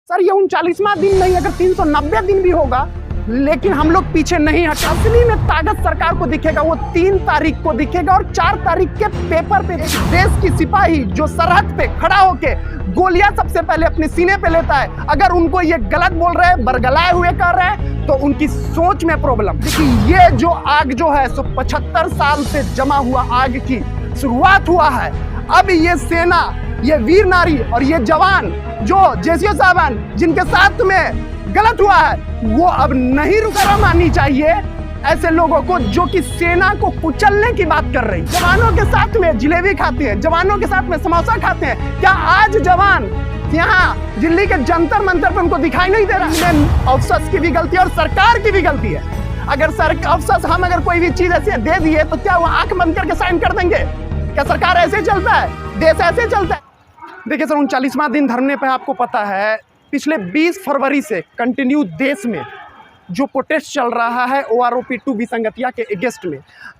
Sir ये 39वां दिन नहीं, अगर 390 दिन भी होगा, लेकिन हम लोग पीछे नहीं हटे। असली में ताकत सरकार को दिखेगा वो 3 तारीख को दिखेगा और 4 तारीख के पेपर पे देश की सिपाही जो सरहद पे खड़ा होके गोलियां सबसे पहले अपने सीने पे लेता है, अगर उनको ये गलत बोल रहे हैं, बरगलाए हुए कर रहे हैं, तो उनकी सोच में प्रॉब्लम। देखिए ये जो आग जो है सो 75 साल से जमा हुआ आग की शुरुआत हुआ है। अब ये सेना, ये वीर नारी और ये जवान जो जेसीओ साहबान जिनके साथ में गलत हुआ है, वो अब नहीं रुका माननी चाहिए ऐसे लोगों को जो कि सेना को कुचलने की बात कर रही। जवानों के साथ में जिलेबी खाते हैं, जवानों के साथ में समोसा खाते हैं। क्या आज जवान यहाँ दिल्ली के जंतर मंतर पर उनको दिखाई नहीं दे रहा? अफसर की भी गलती है और सरकार की भी गलती है। अगर अफसर हम अगर कोई भी चीज ऐसे दे दिए तो क्या वो आंख बंद करके साइन कर देंगे? क्या सरकार ऐसे चलता है? देश ऐसे चलता है? देखिए सर 39वां दिन धरने पे आपको पता है पिछले 20 फरवरी से कंटिन्यू देश में जो प्रोटेस्ट चल रहा है OROP-2 विसंगतियां के अगेंस्ट में,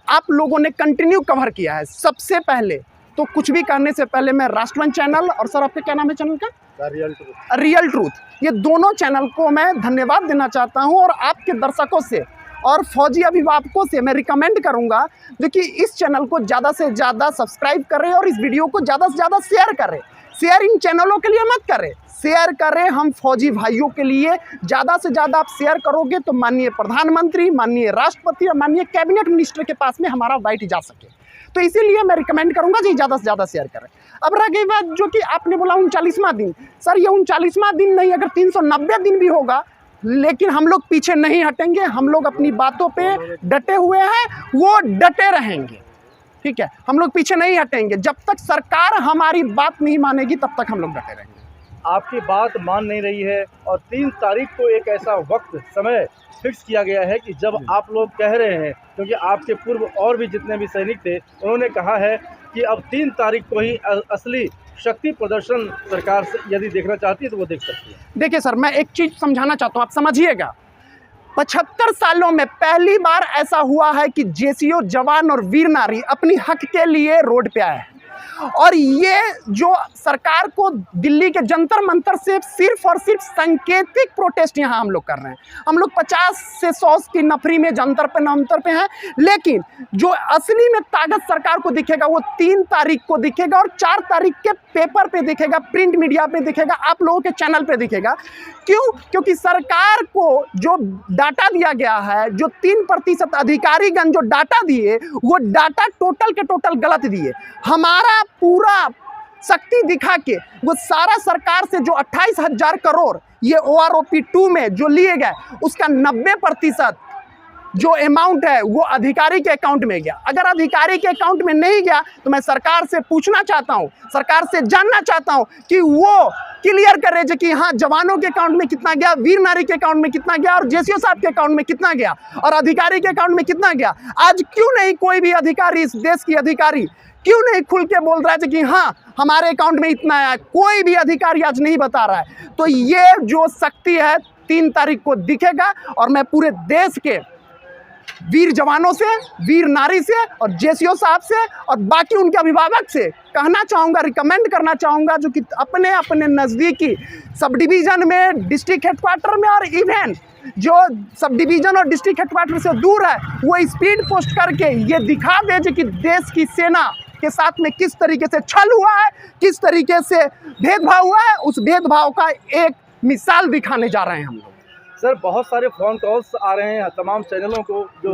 आप लोगों ने कंटिन्यू कवर किया है। सबसे पहले तो कुछ भी करने से पहले मैं राष्ट्रवन चैनल और सर आपका क्या नाम है चैनल का? रियल ट्रूथ, ये दोनों चैनल को मैं धन्यवाद देना चाहता हूँ और आपके दर्शकों से और फौजी अभिभावकों से मैं रिकमेंड करूंगा जो कि इस चैनल को ज़्यादा से ज़्यादा सब्सक्राइब करें और इस वीडियो को ज़्यादा से ज़्यादा शेयर करें। शेयर इन चैनलों के लिए मत करें, शेयर करें हम फौजी भाइयों के लिए। ज़्यादा से ज़्यादा आप शेयर करोगे तो माननीय प्रधानमंत्री, माननीय राष्ट्रपति और माननीय कैबिनेट मिनिस्टर के पास में हमारा बाइट जा सके। तो इसीलिए मैं रिकमेंड करूंगा कि ज़्यादा से ज़्यादा शेयर करें। अब रह गई बात जो कि आपने बोला 39वां दिन, सर ये 39वां दिन नहीं, अगर 390 दिन भी होगा, लेकिन हम लोग पीछे नहीं हटेंगे। हम लोग अपनी बातों पे डटे हुए हैं, वो डटे रहेंगे, ठीक है? हम लोग पीछे नहीं हटेंगे। जब तक सरकार हमारी बात नहीं मानेगी तब तक हम लोग डटे रहेंगे। आपकी बात मान नहीं रही है और 3 तारीख को एक ऐसा वक्त समय फिक्स किया गया है कि जब आप लोग कह रहे हैं, क्योंकि आपके पूर्व और भी जितने भी सैनिक थे उन्होंने कहा है कि अब 3 तारीख को ही असली शक्ति प्रदर्शन सरकार से यदि देखना चाहती है तो वो देख सकती है। देखिए सर मैं एक चीज़ समझाना चाहता हूँ, आप समझिएगा। 75 सालों में पहली बार ऐसा हुआ है कि जेसीओ जवान और वीर नारी अपनी हक के लिए रोड पे आए हैं। और ये जो सरकार को दिल्ली के जंतर मंतर से सिर्फ और सिर्फ सांकेतिक प्रोटेस्ट यहाँ हम लोग कर रहे हैं। हम लोग 50 से 100 की नफरी में जंतर पे नंतर पे हैं, लेकिन जो असली में ताकत सरकार को दिखेगा वो 3 तारीख को दिखेगा और 4 तारीख के पेपर पे दिखेगा, प्रिंट मीडिया पे दिखेगा, आप लोगों के चैनल पे दिखेगा। क्यों? क्योंकि सरकार को जो डाटा दिया गया है, जो 3% अधिकारीगण जो डाटा दिए, वो डाटा टोटल के टोटल गलत दिए। हमारा पूरा शक्ति दिखा के वो सारा सरकार से जो 28,000 करोड़ ये OROP-2 में जो लिए गए, उसका 90% जो अमाउंट है वो अधिकारी के अकाउंट में गया। अगर अधिकारी के अकाउंट में नहीं गया तो मैं सरकार से पूछना चाहता हूं, सरकार से जानना चाहता हूं कि वो क्लियर करे जो कि हाँ जवानों के अकाउंट में कितना गया, वीर नारी के अकाउंट में कितना गया और जेसीओ साहब के अकाउंट में कितना गया और अधिकारी के अकाउंट में कितना गया। आज क्यों नहीं कोई भी अधिकारी, इस देश की अधिकारी क्यों नहीं खुल के बोल रहा है कि हाँ हमारे अकाउंट में इतना आया? कोई भी अधिकारी आज नहीं बता रहा है। तो ये जो शक्ति है 3 तारीख को दिखेगा और मैं पूरे देश के वीर जवानों से, वीर नारी से और जेसीओ साहब से और बाकी उनके अभिभावक से कहना चाहूँगा, रिकमेंड करना चाहूँगा जो कि अपने अपने नज़दीकी सब डिवीज़न में, डिस्ट्रिक्ट हेडक्वार्टर में और इवन जो सब डिवीज़न और डिस्ट्रिक्ट हेडक्वार्टर से दूर है वो स्पीड पोस्ट करके ये दिखा दे जो कि देश की सेना के साथ में किस तरीके से छल हुआ है, किस तरीके से भेदभाव हुआ है। उस भेदभाव का एक मिसाल दिखाने जा रहे हैं हम लोग। सर बहुत सारे फ़ोन कॉल्स आ रहे हैं तमाम चैनलों को जो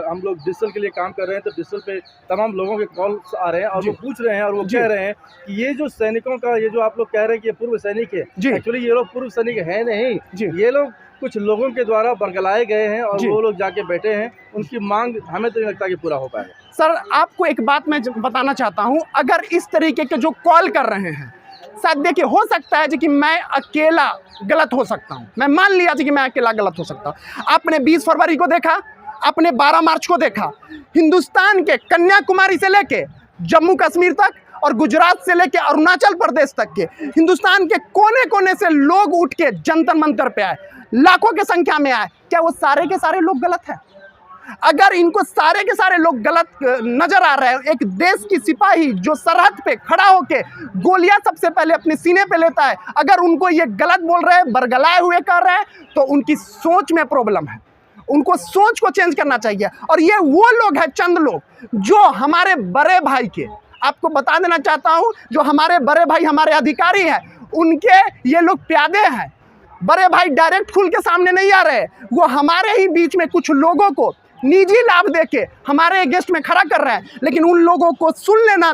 हम लोग डिजिटल के लिए काम कर रहे हैं, तो डिजिटल पे तमाम लोगों के कॉल्स आ रहे हैं और वो पूछ रहे हैं और वो कह रहे हैं कि ये जो सैनिकों का, ये जो आप लोग कह रहे हैं कि ये पूर्व सैनिक है, एक्चुअली ये लोग पूर्व सैनिक है नहीं, ये लोग कुछ लोगों के द्वारा बरगलाए गए हैं और वो लोग जाके बैठे हैं। उनकी मांग हमें तो नहीं लगता कि पूरा हो पाएगा। सर आपको एक बात मैं बताना चाहता हूँ, अगर इस तरीके के जो कॉल कर रहे हैं, शायद देखिए हो सकता है कि मैं अकेला गलत हो सकता हूं, मैं मान लिया कि मैं अकेला गलत हो सकता हूं। आपने 20 फरवरी को देखा, आपने 12 मार्च को देखा, हिंदुस्तान के कन्याकुमारी से लेके जम्मू कश्मीर तक और गुजरात से लेके अरुणाचल प्रदेश तक के हिंदुस्तान के कोने कोने से लोग उठ के जंतर मंतर पे आए, लाखों की संख्या में आए। क्या वो सारे के सारे लोग गलत हैं? अगर इनको सारे के सारे लोग गलत नजर आ रहे हैं, एक देश की सिपाही जो सरहद पे खड़ा होके गोलियां सबसे पहले अपने सीने पे लेता है, अगर उनको ये गलत बोल रहे हैं, बरगलाए हुए कर रहे हैं, तो उनकी सोच में प्रॉब्लम है। उनको सोच को चेंज करना चाहिए। और ये वो लोग हैं, चंद लोग जो हमारे बड़े भाई के, आपको बता देना चाहता हूं, जो हमारे बड़े भाई हमारे अधिकारी हैं, उनके ये लोग प्यादे हैं। बड़े भाई डायरेक्ट खुल के सामने नहीं आ रहे, वो हमारे ही बीच में कुछ लोगों को निजी लाभ देके हमारे अगेंस्ट में खड़ा कर रहे हैं। लेकिन उन लोगों को सुन लेना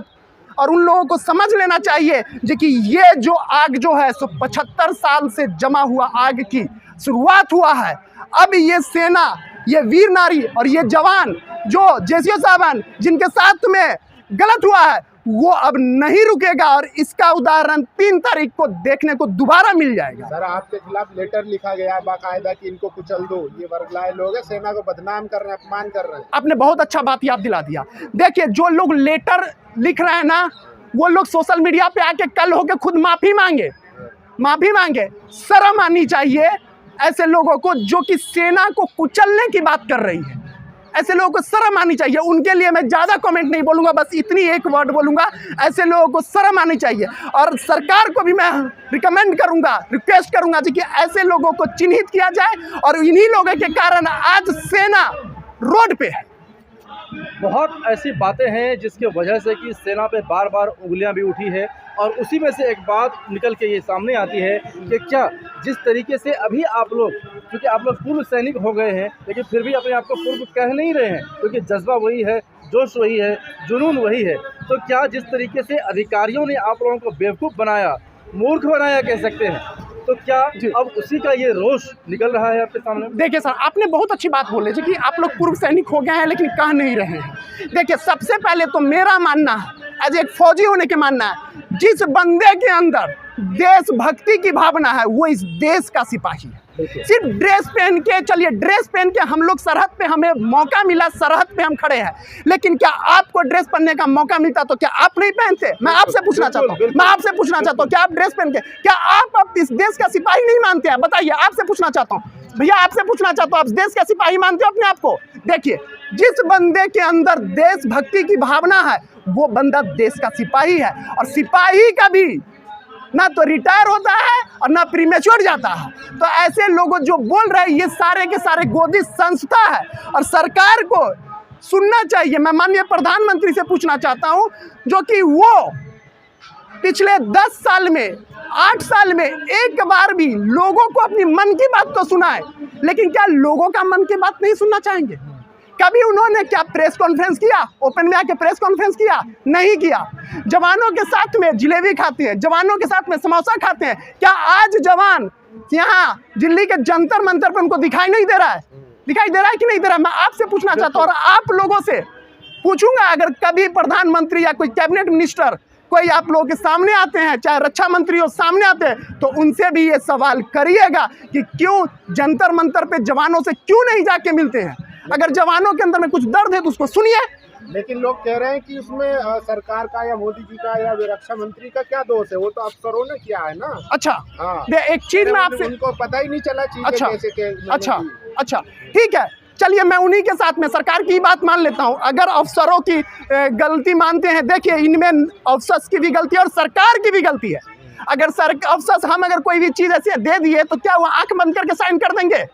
और उन लोगों को समझ लेना चाहिए कि ये जो आग जो है सो 75 साल से जमा हुआ आग की शुरुआत हुआ है। अब ये सेना, ये वीर नारी और ये जवान जो जेसीओ साहबान जिनके साथ में गलत हुआ है, वो अब नहीं रुकेगा। और इसका उदाहरण 3 तारीख को देखने को दोबारा मिल जाएगा। सर, आपके खिलाफ लेटर लिखा गया बाकायदा कि इनको कुचल दो, ये वर्गलाए लोग हैं, सेना को बदनाम कर रहे हैं, अपमान कर रहे हैं। आपने बहुत अच्छा बात याद दिला दिया। देखिए, जो लोग लेटर लिख रहे हैं ना, वो लोग सोशल मीडिया पे आके कल होके खुद माफी मांगे। शर्म आनी चाहिए ऐसे लोगों को जो कि सेना को कुचलने की बात कर रही है। ऐसे लोगों को शर्म आनी चाहिए। उनके लिए मैं ज़्यादा कमेंट नहीं बोलूँगा, बस इतनी एक वर्ड बोलूँगा, ऐसे लोगों को शर्म आनी चाहिए। और सरकार को भी मैं रिकमेंड करूँगा, रिक्वेस्ट करूँगा जी कि ऐसे लोगों को चिन्हित किया जाए। और इन्हीं लोगों के कारण आज सेना रोड पे है। बहुत ऐसी बातें हैं जिसके वजह से कि सेना पे बार बार उंगलियां भी उठी है। और उसी में से एक बात निकल के ये सामने आती है कि क्या जिस तरीके से अभी आप लोग, क्योंकि आप लोग पूर्व सैनिक हो गए हैं, लेकिन फिर भी अपने आप को पूर्व कह नहीं रहे हैं, क्योंकि जज्बा वही है, जोश वही है, जुनून वही है। तो क्या जिस तरीके से अधिकारियों ने आप लोगों को बेवकूफ़ बनाया, मूर्ख बनाया कह सकते हैं, तो क्या अब उसी का ये रोष निकल रहा है आपके सामने? देखिए सर, आपने बहुत अच्छी बात बोली जी कि आप लोग पूर्व सैनिक हो गए हैं लेकिन कह नहीं रहे हैं। देखिए, सबसे पहले तो मेरा मानना है, एज एक फौजी होने के मानना है, जिस बंदे के अंदर देशभक्ति की भावना है वो इस देश का सिपाही है। सिर्फ ड्रेस पहन के, चलिए ड्रेस पहन के हम लोग सरहद पे, हमें मौका मिला, सरहद पे हम खड़े हैं, लेकिन क्या आपको ड्रेस पहनने का मौका मिलता तो क्या आप नहीं पहनते? मैं आपसे पूछना चाहता हूँ, क्या आप ड्रेस पहन के, क्या आप इस देश का सिपाही नहीं मानते हैं? बताइए, आपसे पूछना चाहता हूँ भैया, आपसे पूछना चाहता हूँ, आप देश का सिपाही मानते हो अपने आप को? देखिए, जिस बंदे के अंदर देशभक्ति की भावना है वो बंदा देश का सिपाही है। और सिपाही का भी ना तो रिटायर होता है और ना प्रीमेच्योर जाता है। तो ऐसे लोगों जो बोल रहे हैं, ये सारे के सारे गोदी संस्था है और सरकार को सुनना चाहिए। मैं माननीय प्रधानमंत्री से पूछना चाहता हूं, जो कि वो पिछले 10 साल में, 8 साल में एक बार भी लोगों को अपनी मन की बात तो सुनाए, लेकिन क्या लोगों का मन की बात नहीं सुनना चाहेंगे? कभी उन्होंने क्या प्रेस कॉन्फ्रेंस किया? ओपन में आके प्रेस कॉन्फ्रेंस किया? नहीं किया। जवानों के साथ में जिलेबी खाते हैं, जवानों के साथ में समोसा खाते हैं। क्या आज जवान यहाँ दिल्ली के जंतर मंतर पर उनको दिखाई नहीं दे रहा है? दिखाई दे रहा है कि नहीं दे रहा? मैं आपसे पूछना चाहता हूँ और आप लोगों से पूछूंगा, अगर कभी प्रधानमंत्री या कोई कैबिनेट मिनिस्टर कोई आप लोगों के सामने आते हैं, चाहे रक्षा मंत्री हो, सामने आते हैं, तो उनसे भी ये सवाल करिएगा कि क्यों जंतर मंतर पे जवानों से क्यों नहीं जाके मिलते हैं? अगर जवानों के अंदर में कुछ दर्द है तो उसको सुनिए। लेकिन लोग कह रहे हैं कि उसमें सरकार का या मोदी जी का या रक्षा मंत्री का क्या दोष है? वो तो अफसरों ने किया है ना। अच्छा, हाँ, एक चीज में आपसे, उनको पता ही नहीं चला चीजें कैसे अच्छा, ठीक है, चलिए मैं उन्हीं के साथ में सरकार की बात मान लेता हूं। अगर अफसरों की गलती मानते हैं, देखिए इनमें अफसर की भी गलती है और सरकार की भी गलती है। अगर अफसर हम अगर कोई भी चीज ऐसे दे दिए तो क्या वो आंख बंद करके साइन कर देंगे?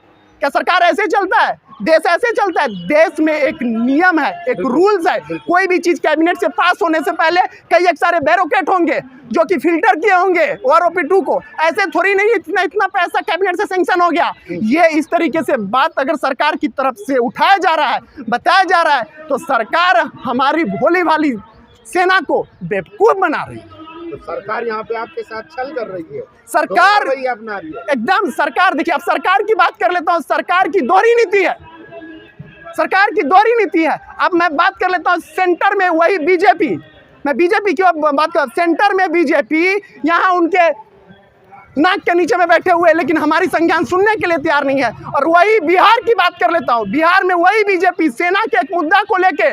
क्या सरकार ऐसे चलता है? देश ऐसे चलता है? देश में एक नियम है, एक रूल्स है। कोई भी चीज कैबिनेट से पास होने से पहले कई एक सारे बैरोक्रेट होंगे जो कि फिल्टर किए होंगे OROP-2 को। ऐसे थोड़ी नहीं इतना पैसा कैबिनेट से सैंक्शन हो गया। ये इस तरीके से बात अगर सरकार की तरफ से उठाया जा रहा है, बताया जा रहा है, तो सरकार हमारी भोली भाली सेना को बेवकूफ बना रही है। तो सरकार यहाँ पे आपके साथ छल कर रही है, सरकार वही अपना रही है एकदम। सरकार, देखिए अब सरकार की बात कर लेता हूँ, सरकार की दोहरी नीति है, सरकार की दोहरी नीति है। अब मैं बात कर लेता हूँ सेंटर में वही बीजेपी, मैं बीजेपी की बात कर, सेंटर में बीजेपी यहाँ उनके नाक के नीचे में बैठे हुए, लेकिन हमारी संज्ञान सुनने के लिए तैयार नहीं है। और वही बिहार की बात कर लेता हूँ, बिहार में वही बीजेपी सेना के एक मुद्दा को लेके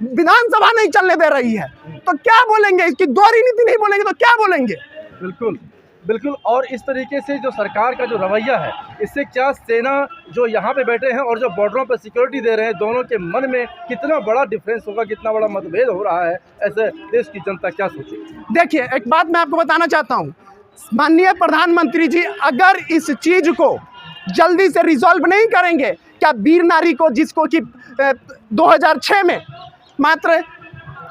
विधानसभा नहीं चलने दे रही है। तो क्या बोलेंगे? इसकी दोहरी नीति नहीं बोलेंगे तो क्या बोलेंगे? बिल्कुल। बिल्कुल। और इस तरीके से जो सरकार का जो रवैया है, इससे क्या सेना जो यहाँ पे बैठे हैं और जो बॉर्डरों पर सिक्योरिटी दे रहे हैं, दोनों के मन में कितना बड़ा डिफरेंस होगा, कितना बड़ा मतभेद हो रहा है, ऐसे देश की जनता क्या सोचेगी? देखिए, एक बात मैं आपको बताना चाहता हूँ, माननीय प्रधानमंत्री जी अगर इस चीज को जल्दी से रिजॉल्व नहीं करेंगे, क्या वीर नारी को, जिसको कि 2006 में मात्र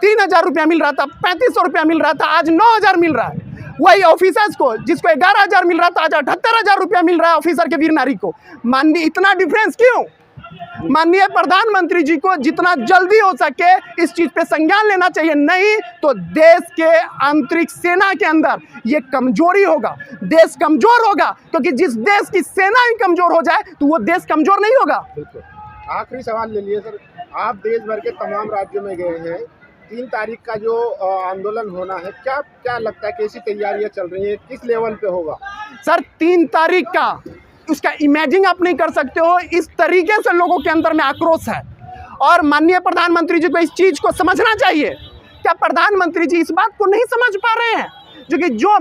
3,000 रुपया मिल रहा था, 3,500 रुपया मिल रहा था, आज 9,000 मिल रहा है। वही ऑफिसर्स को, जिसको 11,000 मिल रहा था, आज 78,000 रुपया मिल रहा है ऑफिसर के वीर नारी को। माननीय, इतना डिफरेंस क्यों? माननीय प्रधानमंत्री जी को जितना जल्दी हो सके इस चीज पे संज्ञान लेना चाहिए, नहीं तो देश के आंतरिक सेना के अंदर ये कमजोरी होगा, देश कमजोर होगा। क्योंकि जिस देश की सेना ही कमजोर हो जाए तो वो देश कमजोर नहीं होगा। आखिरी सवाल ले लिए सर, आप देश भर के तमाम राज्यों में गए हैं, 3 तारीख का जो आंदोलन होना है, क्या लगता है, कैसी तैयारियां चल रही है, किस लेवल पे होगा? सर 3 तारीख का उसका इमेजिन आप नहीं कर सकते हो, इस तरीके से लोगों के अंदर में आक्रोश है। और माननीय प्रधानमंत्री जी को इस चीज को समझना चाहिए। क्या प्रधानमंत्री जी इस बात को नहीं समझ पा रहे हैं? जो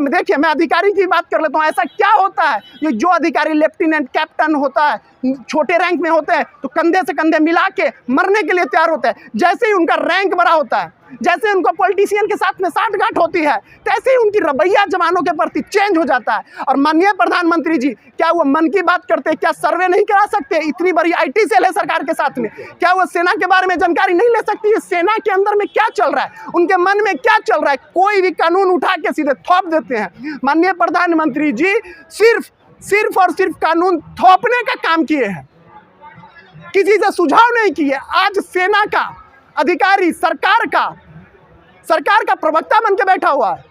देखिए, मैं अधिकारी की बात कर लेता हूँ, ऐसा क्या होता है जो अधिकारी लेफ्टिनेंट कैप्टन होता है, छोटे रैंक में होते हैं तो कंधे से कंधे मिला के मरने के लिए तैयार होते हैं। जैसे ही उनका रैंक बड़ा होता है, जैसे उनको पॉलिटिशियन के साथ में साठगांठ होती है, तैसे ही उनकी रवैया जवानों के प्रति चेंज हो जाता है। और माननीय प्रधानमंत्री जी, क्या वो मन की बात करते हैं? क्या सर्वे नहीं करा सकते? इतनी बड़ी IT सेल है सरकार के साथ में, क्या वो सेना के बारे में जानकारी नहीं ले सकती है? सेना के अंदर में क्या चल रहा है, उनके मन में क्या चल रहा है? कोई भी कानून उठा के सीधे थोप देते हैं। माननीय प्रधानमंत्री जी सिर्फ और सिर्फ कानून थोपने का काम किए हैं, किसी से सुझाव नहीं किए। आज सेना का अधिकारी सरकार का प्रवक्ता बन के बैठा हुआ है,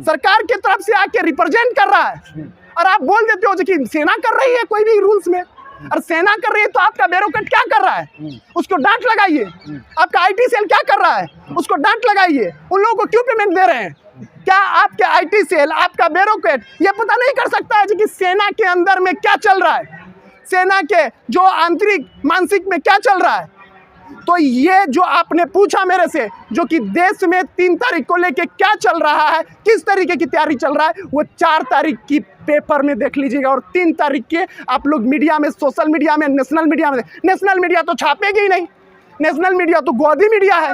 सरकार की तरफ से आके रिप्रेजेंट कर रहा है, और आप बोल देते हो कि सेना कर रही है कोई भी रूल्स में। और सेना कर रही है तो आपका ब्यूरोक्रेट क्या कर रहा है? उसको डांट लगाइए। आपका IT सेल क्या कर रहा है? उसको डांट लगाइए। उन लोगों को क्यों पेमेंट दे रहे हैं? क्या आपके IT सेल, आपका ब्यूरोक्रेट ये पता नहीं कर सकता है कि सेना के अंदर में क्या चल रहा है, सेना के जो आंतरिक मानसिक में क्या चल रहा है? तो ये जो आपने पूछा मेरे से, जो कि देश में 3 तारीख को लेके क्या चल रहा है, किस तरीके की तैयारी चल रहा है, वो 4 तारीख की पेपर में देख लीजिएगा। और 3 तारीख के आप लोग मीडिया में, सोशल मीडिया में, नेशनल मीडिया तो छापेगी ही नहीं। नेशनल मीडिया तो गोदी मीडिया है।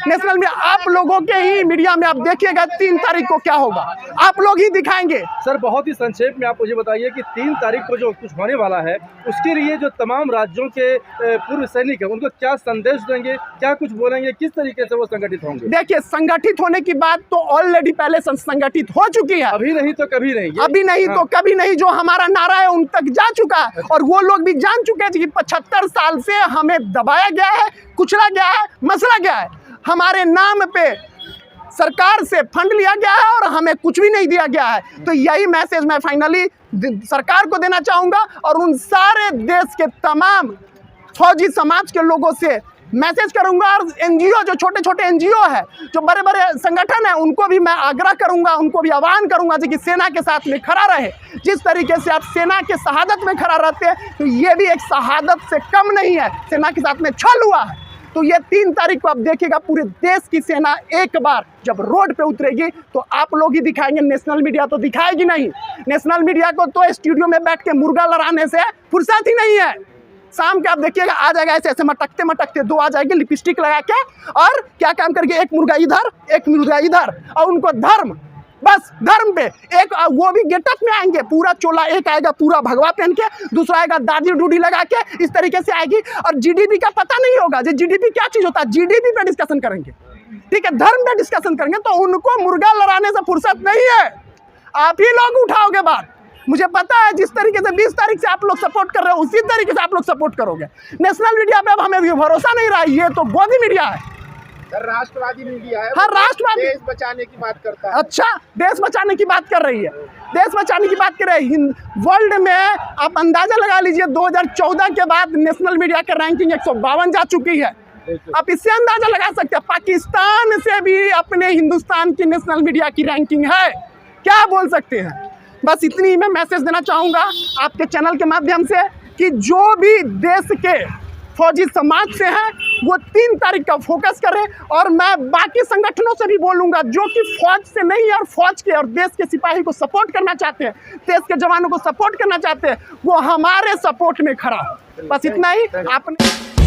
नेशनल मीडिया आप लोगों के ही मीडिया में आप देखिएगा 3 तारीख को क्या होगा, आप लोग ही दिखाएंगे। सर बहुत ही संक्षेप में आप मुझे बताइए कि 3 तारीख को जो कुछ होने वाला है, उसके लिए जो तमाम राज्यों के पूर्व सैनिक हैं, उनको क्या संदेश देंगे, क्या कुछ बोलेंगे, किस तरीके से वो संगठित होंगे? देखिए, संगठित होने की बात तो ऑलरेडी पहले संगठित हो चुकी है। अभी नहीं तो कभी नहीं, अभी नहीं तो कभी नहीं, जो हमारा नारा है उन तक जा चुका है। और वो लोग भी जान चुके हैं कि 75 साल से हमें दबाया गया है, कुचला गया है, मसला गया है। हमारे नाम पे सरकार से फंड लिया गया है और हमें कुछ भी नहीं दिया गया है। तो यही मैसेज मैं फाइनली सरकार को देना चाहूँगा और उन सारे देश के तमाम फौजी समाज के लोगों से मैसेज करूंगा। और NGO, जो छोटे छोटे NGO है, जो बड़े बड़े संगठन है, उनको भी मैं आग्रह करूंगा, उनको भी आह्वान करूंगा कि सेना के साथ में खड़ा रहे। जिस तरीके से आप सेना के शहादत में खड़ा रहते हैं, तो ये भी एक शहादत से कम नहीं है। सेना के साथ में छल हुआ है, तो ये 3 तारीख को आप देखिएगा पूरे देश की सेना एक बार जब रोड पे उतरेगी तो आप लोग ही दिखाएंगे, नेशनल मीडिया तो दिखाएगी नहीं। नेशनल मीडिया को तो स्टूडियो में बैठ के मुर्गा लड़ाने से फुर्सत ही नहीं है। शाम के आप देखिएगा आ जाएगा ऐसे मटकते मटकते 2 आ जाएंगे लिपस्टिक लगा के, और क्या काम करके एक मुर्गा इधर एक मुर्गा इधर, और उनको बस धर्म पे एक, वो भी गेटअप में आएंगे, पूरा चोला, एक आएगा पूरा भगवा पहन के, दूसरा आएगा दाढ़ी डूडी लगा के, इस तरीके से आएगी। और GDP का पता नहीं होगा, जो GDP क्या चीज होता है, GDP पे डिस्कशन करेंगे, ठीक है, धर्म पे डिस्कशन करेंगे। तो उनको मुर्गा लड़ाने से फुर्सत नहीं है, आप ही लोग उठाओगे बात। मुझे पता है जिस तरीके से 20 तारीख से आप लोग सपोर्ट कर रहे हो, उसी तरीके से आप लोग सपोर्ट करोगे। नेशनल मीडिया पे अब हमें भी भरोसा नहीं रहा, ये तो गोदी मीडिया है, राष्ट्रवादी मीडिया है। हाँ, राष्ट्रवादी, देश बचाने की बात करता है। अच्छा, देश बचाने की बात कर रही है, देश बचाने की बात कर रहे हैं। वर्ल्ड में आप अंदाजा लगा लीजिए, 2014 के बाद नेशनल मीडिया की रैंकिंग 152 जा चुकी है। आप इससे अंदाजा लगा सकते हैं, पाकिस्तान से भी अपने हिंदुस्तान की नेशनल मीडिया की रैंकिंग है। क्या बोल सकते हैं? बस इतनी मैं मैसेज देना चाहूँगा आपके चैनल के माध्यम से कि जो भी देश के फौजी समाज से हैं वो 3 तारीख का फोकस करें। और मैं बाकी संगठनों से भी बोलूँगा जो कि फौज से नहीं और फौज के और देश के सिपाही को सपोर्ट करना चाहते हैं, देश के जवानों को सपोर्ट करना चाहते हैं, वो हमारे सपोर्ट में खड़ा हो। बस इतना ही। आपने